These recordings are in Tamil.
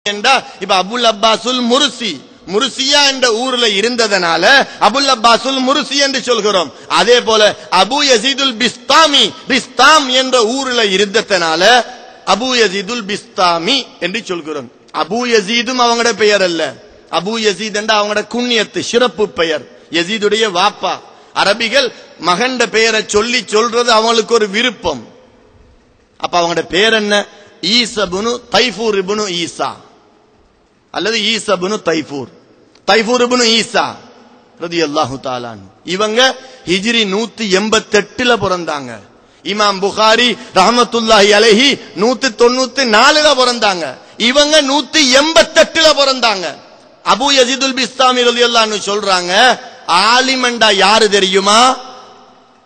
இப்ப அபுல் அப்பாசுல் முர்சி முர்சியா என்ற ஊர்ல இருந்ததனால அபுல் அப்பாசுல் முர்சி என்று சொல்கிறோம். அதே போல அபு யசீதுல் பிஸ்தாமி பிஸ்தாம் என்ற ஊர்ல இருந்ததனால அபு யசீதுல் பிஸ்தாமி என்று சொல்கிறோம். அபு யசீதும் அவங்களோட பெயர் அல்ல. அபு யசீத் என்ற அவங்களோட குண்ணியத்து சிறப்பு பெயர். யசீதுடைய வாப்பா. அரபிகள் மகண்ட பெயரை சொல்லி சொல்றது அவங்களுக்கு ஒரு விருப்பம். அப்ப அவங்களோட பேர் என்ன? ஈசபுனு தைஃபூர் இப்னு ஈசா அல்லது ஈசபுனு தைஃபூர் தைஃபூர் இப்னு ஈசா ரலியல்லாஹு தஆலா. இவங்க ஹிஜ்ரி 188ல பிறந்தாங்க. இமாம் புகாரி ரஹ்மத்துல்லாஹி அலைஹி 194ல பிறந்தாங்க. இவங்க 188ல பிறந்தாங்க. அபு யசீதுல் பிஸ்தாமி ரலியல்லாஹு அன்ஹு சொல்றாங்க, ஆலிமண்டா யாரு தெரியுமா?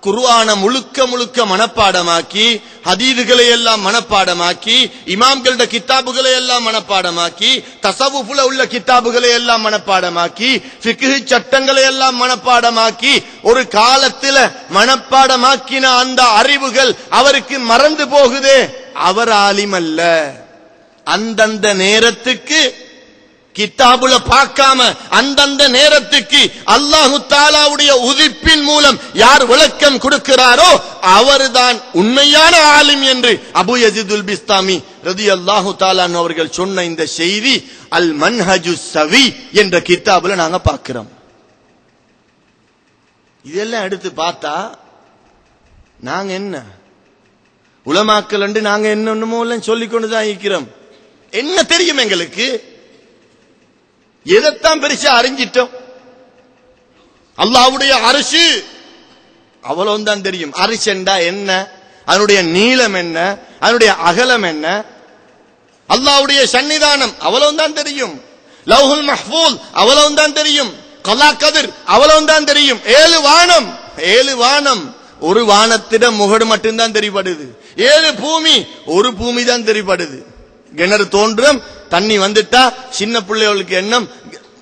குர்ஆன முழுக்க முழுக்க மனப்பாடமாக்கி, ஹதீதுகளை எல்லாம் மனப்பாடமாக்கி, இமாம்களோட கிதாபுகளை எல்லாம் மனப்பாடமாக்கி, தஸவ்வுஃப்ல உள்ள கிதாபுகளை எல்லாம் மனப்பாடமாக்கி, ஃபிக்ஹ் சட்டங்களை எல்லாம் மனப்பாடமாக்கி, ஒரு காலத்தில் மனப்பாடமாக்கின அந்த அறிவுகள் அவருக்கு மறந்து போகுதே, அவர் ஆலிம் அல்ல. அந்தந்த நேரத்துக்கு கிதாபுல பார்க்காம அந்தந்த நேரத்துக்கு அல்லாஹு தஆலாவுடைய உதிப்பின் மூலம் யார் விளக்கம் கொடுக்கிறாரோ அவர்தான் உண்மையான ஆலிம் என்று அபு யசீதுல் பிஸ்தாமி ரலியல்லாஹு தஆலா அவர்கள் சொன்ன இந்த செய்தி அல் மன்ஹஜுஸ் ஸவி என்ற கிதாபுல நாங்க பார்க்கிறோம். இதெல்லாம் எடுத்து பார்த்தா நாங்க என்ன உலமாக்கள் என்று நாங்க என்னமோ எல்லாம் சொல்லிக் கொண்டுதான் இருக்கிறோம். என்ன தெரியும் எங்களுக்கு? எதைத்தான் பெருசா அறிஞ்சிட்டோம்? அல்லாஹ்வுடைய அர்ஷ் அவ்வளவுதான் தெரியும். அர்ஷ் என்றா என்ன, அதனுடைய நீளம் என்ன, அதனுடைய அகலம் என்ன, அல்லாஹ்வுடைய சன்னிதானம் அவ்வளவுதான் தெரியும். லவ்ஹுல் மஹ்ஃபூல் அவ்வளவுதான் தெரியும். கலா கதிர் அவ்வளவுதான் தெரியும். 7 வானம், 7 வானம், ஒரு வானத்திடம் முகடு மட்டும்தான் தெரிபடுது. 7 பூமி, ஒரு பூமி தான் தெரிபடுது. கிணறு தோன்றும், தண்ணி வந்துட்டா சின்ன பிள்ளைகளுக்கு எண்ணம்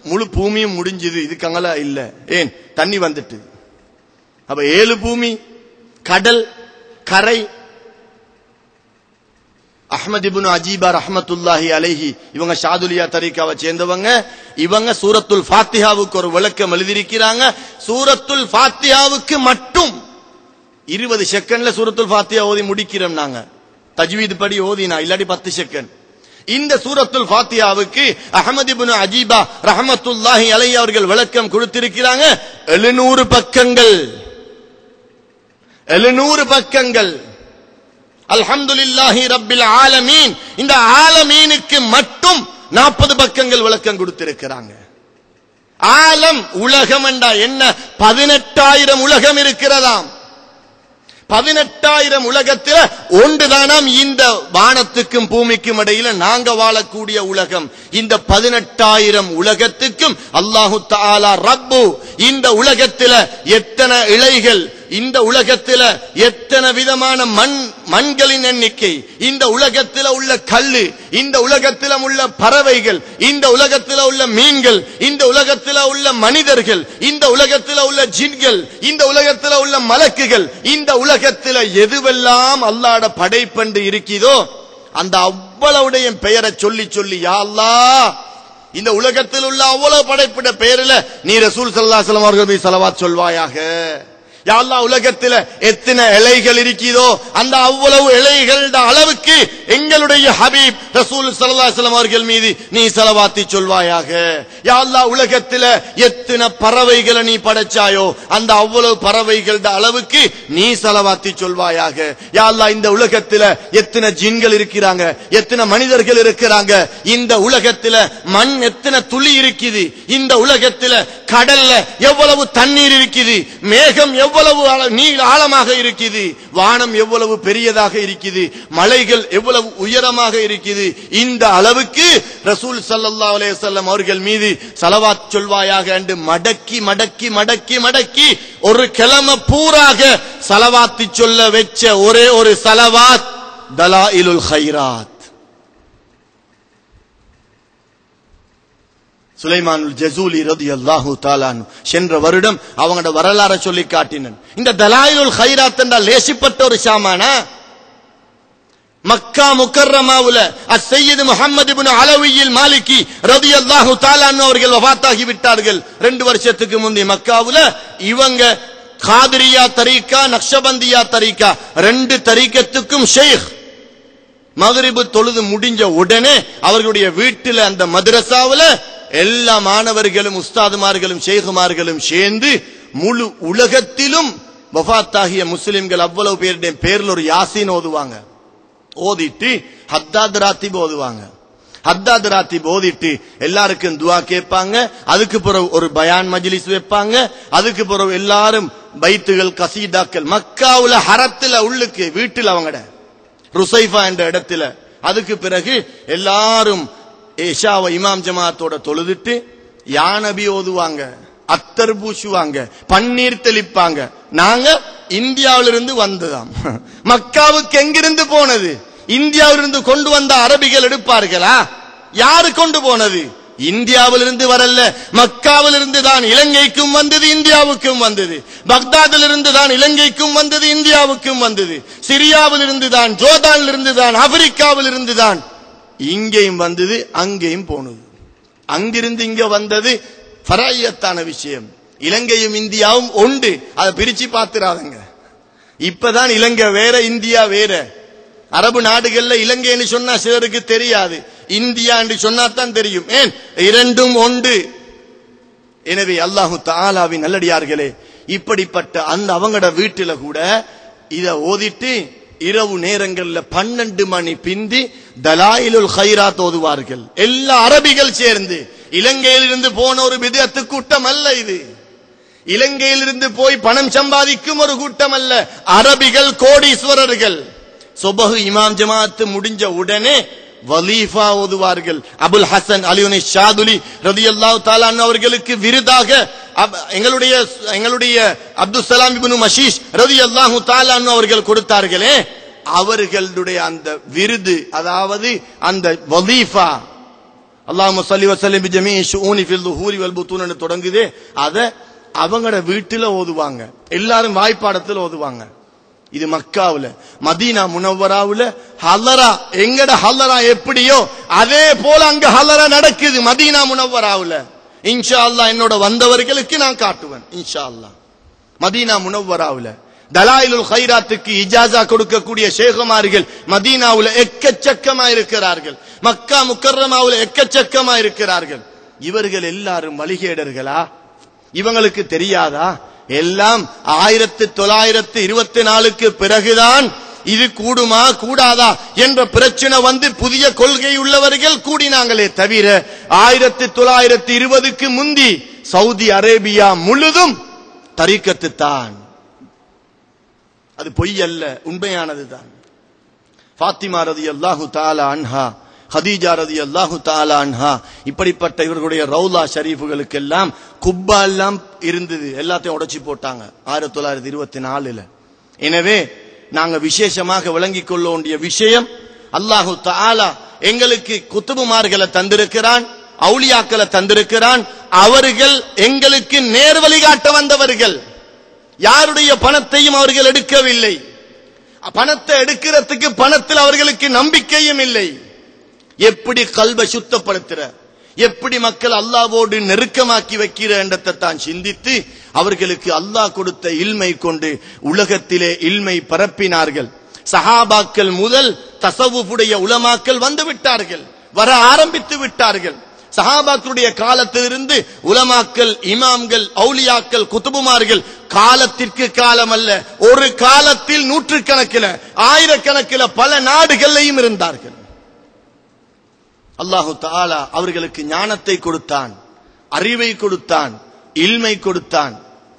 முழு பூமியும் முடிஞ்சது. இதுக்கங்களா இல்ல, ஏன் தண்ணி வந்துட்டு. அப்ப 7 பூமி, கடல், கரை. அஹ்மத் இப்னு அஜீபா ரஹ்மத்துல்லாஹி அலைஹி இவங்க ஷாதுலியா தரீகாவை சேர்ந்தவங்க. இவங்க சூரத்துல் ஃபாத்திஹாவுக்கு ஒரு விளக்கம் எழுதியிருக்கிறாங்க. சூரத்துல் ஃபாத்திஹாவுக்கு மட்டும் 20 செகண்ட்ல சூரத்துல் ஃபாத்திஹா ஓதி முடிக்கிறோம் நாங்க. தஜ்வீத் படி ஓதினா, இல்லாட்டி 10 செகண்ட். இந்த சூரத்துல் ஃபாத்திஹாவுக்கு அஹ்மத் இப்னு அஜீபா ரஹ்மத்துல்லாஹி அலைஹி அவர்கள் விளக்கம் கொடுத்திருக்கிறாங்க. 700 பக்கங்கள், 700 பக்கங்கள். அல்ஹம்துலில்லாஹி ரப்பில் ஆலமீன், இந்த ஆலமீனுக்கு மட்டும் 40 பக்கங்கள் விளக்கம் கொடுத்திருக்கிறாங்க. ஆலம் உலகம் என்றா என்ன? 18,000 உலகம் இருக்கிறதாம். 18,000 உலகத்தில் ஒன்றுதானாம் இந்த வானத்துக்கும் பூமிக்கும் இடையில நாங்க வாழக்கூடிய உலகம். இந்த 18,000 உலகத்துக்கும் அல்லாஹு தஆலா ரப்பு. இந்த உலகத்தில் எத்தனை இலைகள், இந்த உலகத்தில் எத்தனை விதமான மண்களின் எண்ணிக்கை, இந்த உலகத்தில் உள்ள கல்லு, இந்த உலகத்தில் உள்ள பறவைகள், இந்த உலகத்தில் உள்ள மீன்கள், இந்த உலகத்தில் உள்ள மனிதர்கள், இந்த உலகத்தில் உள்ள ஜின்கள், இந்த உலகத்தில் உள்ள மலக்குகள், இந்த உலகத்தில் எதுவெல்லாம் அல்லாஹ்வுடைய படைப்பண்டு இருக்கிறதோ அந்த அவ்வளவுடைய பெயரை சொல்லி சொல்லி, யா அல்லாஹ், இந்த உலகத்தில் உள்ள அவ்வளவு படைப்பிட பெயரில் நீ ரசூல் ஸல்லல்லாஹு அலைஹி வஸல்லம் அவர்கள் மீது ஸலவாத் சொல்வாயாக. யா அல்லாஹ், உலகத்தில் எத்தனை இலைகள் இருக்கிறதோ அந்த அவ்வளவு இலைகள அளவுக்கு எங்களுடைய ஹபீப் ரசூல் ஸல்லல்லாஹு அலைஹி வஸல்லம் அவர்கள் மீது நீ ஸலவாத்தி சொல்வாயாக. யா அல்லாஹ், உலகத்தில் எத்தனை பறவைகளை நீ படைச்சாயோ அந்த அவ்வளவு பறவைகள அளவுக்கு நீ ஸலவாத்தி சொல்வாயாக. யா அல்லாஹ், இந்த உலகத்தில் எத்தனை ஜின்கள் இருக்கிறாங்க, எத்தனை மனிதர்கள் இருக்கிறாங்க, இந்த உலகத்தில் மண் எத்தனை துளி இருக்குது, இந்த உலகத்தில் கடல்ல எவ்வளவு தண்ணீர் இருக்குது, மேகம் எவ்வளவு நீர் ஆழமாக இருக்குது, வானம் எவ்வளவு பெரியதாக இருக்குது, மலைகள் எவ்வளவு உயரமாக இருக்குது, இந்த அளவுக்கு ரசூல் ஸல்லல்லாஹு அலைஹி வஸல்லம் அவர்கள் மீது ஸலவாத் சொல்வாயாக என்று மடக்கி மடக்கி மடக்கி மடக்கி ஒரு கிழமை பூராக ஸலவாத்தி சொல்ல வெச்ச ஒரே ஒரு ஸலவாத் தலாயிலுல் கைராத். சுலைமானுல் ஜஸூலி ரலியல்லாஹு தஆலா சென்ற வருடம் அவங்களோட வரலாறை சொல்லி காட்டினன். இந்த தலாயிலுல் கைராத் என்றால் லேசிப்பட்ட ஒரு சாமானா? மக்கா முக்கர்ரமாவுல அஸ்ஸய்யித் முஹம்மது இப்னு அலவியில் மாலிகி ரலியல்லாஹு தஆலா அன்ஹு அவர்கள் வஃபாத்தாகி விட்டார்கள். 2 வருஷத்துக்கு முந்தி மக்காவுல இவங்க காதிரியா தரீகா நக்ஷபந்தியா தரீகா 2 தரீகத்துக்கும் ஷேக். மக்ரிப் தொழுது முடிஞ்ச உடனே அவர்களுடைய வீட்டில் அந்த மதரசாவுல எல்லா மாணவர்களும் உஸ்தாதுமார்களும் ஷேகுமார்களும் சேர்ந்து முழு உலகத்திலும் வஃபாத்தாகிய முஸ்லிம்கள் அவ்வளவு பேருடைய பேர்ல ஒரு யாசீன் ஓதுவாங்க. ஓதிட்டு ஹத்தாத் ராத்திப் ஓதுவாங்க. ஹத்தாத் ராத்திப் ஓதிட்டு எல்லாருக்கும் துஆ கேட்பாங்க. அதுக்கு பிறகு ஒரு பயான் மஜ்லிஸ் வைப்பாங்க. அதுக்கு பிறகு எல்லாரும் பைத்துகள் கசீதாக்கள் மக்காவுல ஹரத்துல உள்ளுக்கு வீட்டில் அவங்கட ருசைஃபா என்ற இடத்துல. அதுக்கு பிறகு எல்லாரும் இஷாவை இமாம் ஜமாத்தோட தொழுதுட்டு யா நபி ஓதுவாங்க, அத்தர் பூசுவாங்க, பன்னீர் தெளிப்பாங்க. நாங்க இந்தியாவிலிருந்து வந்ததாம். மக்காவுக்கு எங்கிருந்து போனது? இந்தியாவிலிருந்து கொண்டு வந்த அரபிகள் எடுப்பார்களா? யாரு கொண்டு போனது? இந்தியாவிலிருந்து வரல, மக்காவிலிருந்து தான் இலங்கைக்கும் வந்தது, இந்தியாவுக்கும் வந்தது. பக்தாதிலிருந்து தான் இலங்கைக்கும் வந்தது, இந்தியாவுக்கும் வந்தது. சிரியாவிலிருந்து தான், ஜோர்டானிலிருந்து தான், ஆப்பிரிக்காவிலிருந்து தான் இங்கேயும் வந்தது, அங்கேயும் போனது. அங்கிருந்து இங்க வந்தது ஃபராயியத்தான விஷயம். இலங்கையும் இந்தியாவும் உண்டு, அதை பிரிச்சு பார்த்துறாதங்க. இப்பதான் இலங்கை வேற இந்தியா வேற. அரபு நாடுகள்ல இலங்கைன்னு சொன்னா சிலருக்கு தெரியாது, இந்தியா என்று சொன்னாதான் தெரியும். ஏன்? இரண்டும் உண்டு. எனவே அல்லாஹு தஆலாவின் நல்லடியார்களே, இப்படிப்பட்ட அந்த அவங்களோட வீட்டுல கூட இத ஓதிட்டு இரவு நேரங்கள்ல 12 மணி பிந்தி தலாயிலுல் கைராத் ஓதுவார்கள். எல்லா அரபிகள் சேர்ந்து. இலங்கையிலிருந்து போன ஒரு பிதஅத்து கூட்டம் அல்ல இது. இலங்கையிலிருந்து போய் பணம் சம்பாதிக்கும் ஒரு கூட்டம் அல்ல. அரபிகள், கோடீஸ்வரர்கள். சுபஹ் இமாம் ஜமாத் முடிஞ்ச உடனே வலீஃபா ஓதுவார்கள். அபுல் ஹசன் அலியுனி ஷாதுலி ரலியல்லாஹு தஆலா அன்ஹு அவர்களுக்கு விருதாக எங்களுடைய அப்துல் சலாம் இப்னு மஷீஷ் ரலியல்லாஹு தஆலா அன்ஹு அவர்கள் கொடுத்தார்களே, அவர்களுடைய அந்த விருது, அதாவது அந்த வலீஃபா, அல்லாஹும்ம ஸல்லி வ ஸல்லிம் பிஜமீஇ ஷுஊனி ஃபில் ظுஹூரி வல் புத்தூன் தொடங்குதே, அத அவங்களோட வீட்டுல ஓதுவாங்க. எல்லாரும் வாய்ப்பாடத்துல ஓதுவாங்க. இது மக்காவுல. மதீனா முனவ்வராவுல ஹலரா, எங்கட ஹலரா எப்படியோ அதே போல அங்க ஹலரா நடக்குது மதீனா முனவ்வராவுல. இன்ஷா அல்லாஹ் என்னோட வந்தவர்களுக்கு நான் காட்டுவேன் இன்ஷா அல்லாஹ். மதீனா முனவ்வராவுல தலாயிலுல் கைராத்துக்கு இஜாசா கொடுக்கக்கூடிய ஷேகுமார்கள் மதீனாவுல எக்கச்சக்கமா இருக்கிறார்கள். மக்கா முக்கர்ரமாவுல எக்கச்சக்கமா இருக்கிறார்கள். இவர்கள் எல்லாரும் வழிகேடர்களா? இவங்களுக்கு தெரியாதா? எல்லாம் 1924க்கு பிறகுதான் இது கூடுமா கூடாதா என்ற பிரச்சனை வந்து புதிய கொள்கை உள்ளவர்கள் கூடினாங்களே தவிர 1920க்கு முந்தி சவுதி அரேபியா முழுதும் தரீக்கத்து தான். அது பொய் அல்ல, உண்மையானதுதான். ஃபாத்திமா ரலியல்லாஹு தஆலா அன்ஹா, ஹதீஜா ரலியல்லாஹு தஆலா அன்ஹா, இப்படிப்பட்ட இவர்களுடைய ரவுலா ஷரீஃபுகளுக்கு எல்லாம் குப்பா எல்லாம் இருந்தது. எல்லாத்தையும் உடைச்சி போட்டாங்க 1924ல. எனவே நாங்க விசேஷமாக விளங்கிக் கொள்ள வேண்டிய விஷயம், அல்லாஹு தஆலா எங்களுக்கு குத்துபுமார்களை தந்திருக்கிறான், அவுலியாக்களை தந்திருக்கிறான். அவர்கள் எங்களுக்கு நேர் வழிகாட்ட வந்தவர்கள். யாருடைய பணத்தையும் அவர்கள் எடுக்கவில்லை. பணத்தை எடுக்கிறதுக்கு பணத்தில் அவர்களுக்கு நம்பிக்கையும் இல்லை. எப்படி கல்பை சுத்தப்படுத்துற, எப்படி மக்கள் அல்லாஹ்வோடு நெருக்கமாக்கி வைக்கிற என்றதை தான் சிந்தித்து அவர்களுக்கு அல்லாஹ் கொடுத்த இல்மை கொண்டு உலகத்திலே இல்மை பரப்பினார்கள். சஹாபாக்கள் முதல் தஸவ்வுஃபுடைய உலமாக்கள் வந்து விட்டார்கள், வர ஆரம்பித்து விட்டார்கள். சஹாபாக்களுடைய காலத்திலிருந்து உலமாக்கள், இமாம்கள், அவுலியாக்கள், குத்துபுமார்கள் காலத்திற்கு காலம் அல்ல, ஒரு காலத்தில் நூற்றுக்கணக்கில், ஆயிரக்கணக்கில் பல நாடுகளிலும் இருந்தார்கள். அல்லாஹு தஆலா அவர்களுக்கு ஞானத்தை கொடுத்தான், அறிவை கொடுத்தான், இல்மை கொடுத்தான்.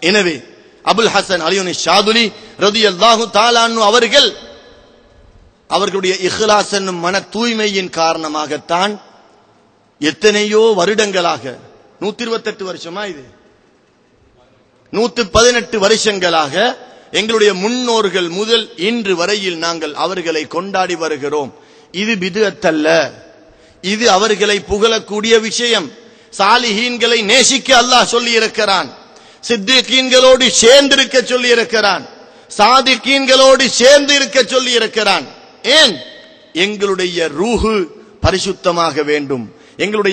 எனவே அபுல் ஹசன் அலியுனி ஷாதுலி ரலியல்லாஹு தஆலா அன்ஹு அவர்கள் அவர்களுடைய இஹ்லாஸ் என்னும் மன தூய்மையின் காரணமாகத்தான் எத்தனையோ வருடங்களாக, 128 வருஷமா, இது 118 வருஷங்களாக எங்களுடைய முன்னோர்கள் முதல் இன்று வரையில் நாங்கள் அவர்களை கொண்டாடி வருகிறோம். இது பித்அத் அல்ல, இது அவர்களை புகழக்கூடிய விஷயம். சாலிஹீன்களை நேசிக்க அல்லாஹ் சொல்லி இருக்கிறான், சித்திகீன்களோடு சேர்ந்திருக்க சொல்லி இருக்கிறான், சாதிகீன்களோடு சேர்ந்து இருக்க சொல்லி இருக்கிறான். ஏன்? எங்களுடைய ரூஹு பரிசுத்தமாக வேண்டும், எங்களுடைய